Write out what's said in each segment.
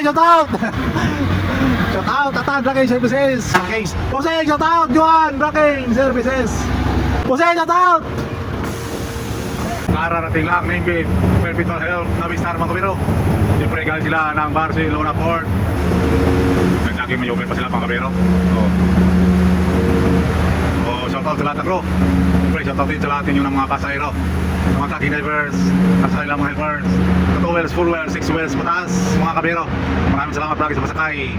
shout out! Shout out, Atan Braking Services. Jose, shout out, Juan Braking Services. Jose, shout out! Kararating lang, Navy, Perpetual Health, Navistar mga kabiro. Siyempre galing sila ng Barcelona Port. Nagdaging may open pa sila mga kabiro. Shout out sa lahat ng crew. Siyempre shout out din sa lahat ninyo ng mga pasahero, mga trucking drivers, kasahila mga helpers, 2 wheels, 4 wheels, 6 wheels, mataas, mga kabiro. Maraming salamat lagi sa pasakay.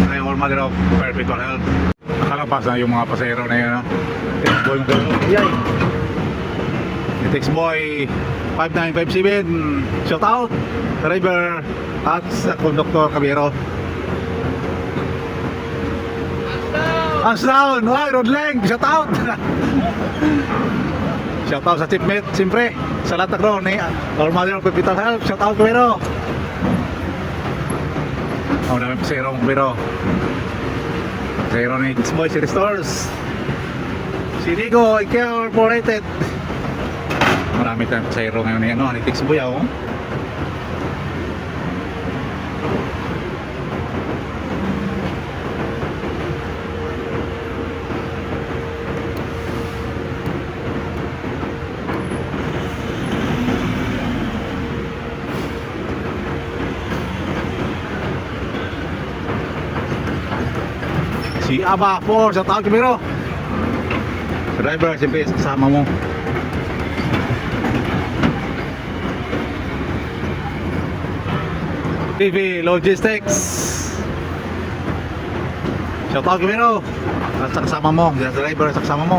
Sa All Mother of Perpetual Health. Nakalapas na yung mga pasahero na yun. Textboy yung kabiro. Yay! Textboy 5957. Shout out driver at sa conductor kabiro. Hands down! Hoy, Rodleng! Shout out! Shout out sa teammate, siyempre sa lahat ng crew ni All Mother of Perpetual Health. Shout out kabiro. Namin pasero kabiro. Pasero ni Textboy si Restores, si Digo, IKEA Corporated. Marami tayong pasero ngayon ni Textboy ako. Si Aba 4 sa tawag kabiro. Sa driver, siyempre kasama mo. TV Logistics. Shout out kabiro. Sa kasama mo, sa driver, sa kasama mo.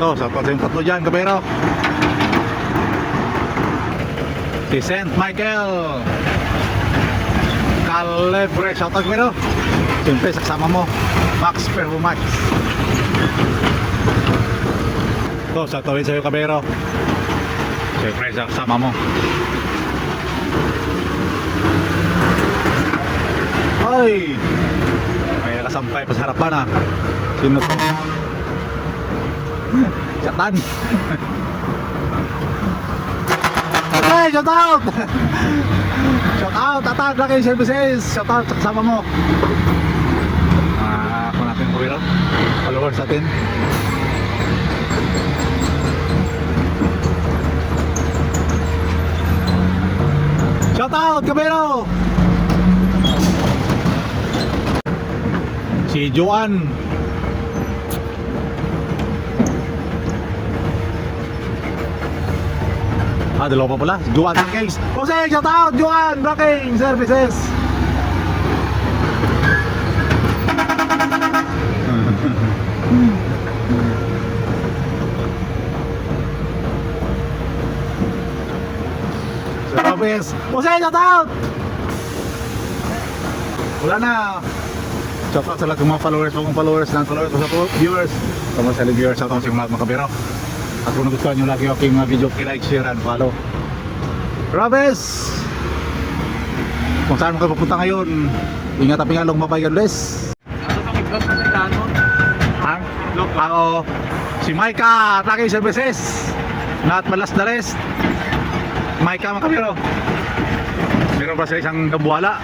So, sa yung tatlo dyan kabiro. Si St. Michael Calebre, shout out kabiro. Siyempre sa kasama mo, Max Perfumax. So, sa tawin sa'yo kabiro. Siyempre sa kasama mo. Ay! May nakasampay pa sa harapan Sino to? Satan! Hey, shout out! Shout out, Atan Braking Services. Shout out sa kasama mo. Ako natin kabiro. Followers natin. Shout out kabiro. Si Joan. Dalawa pa pala. Joan Braking. Jose, shout out Joan Braking Services. Jose, shout out. Wala na. Shout out sa lahat ng mga followers, ng viewers. Sa mga viewers, shout out sa mga kabiro. At kung nagustuhan nyo lagi yung aking video, like, share, and follow. Robes! Kung saan mo kayo pupunta ngayon, ingat at pingalong, bye-bye, God bless. Ako, si Maika, Trucking Services. Not malas the rest. Maika mga kabiro. Meron pa sa isang dambuhala.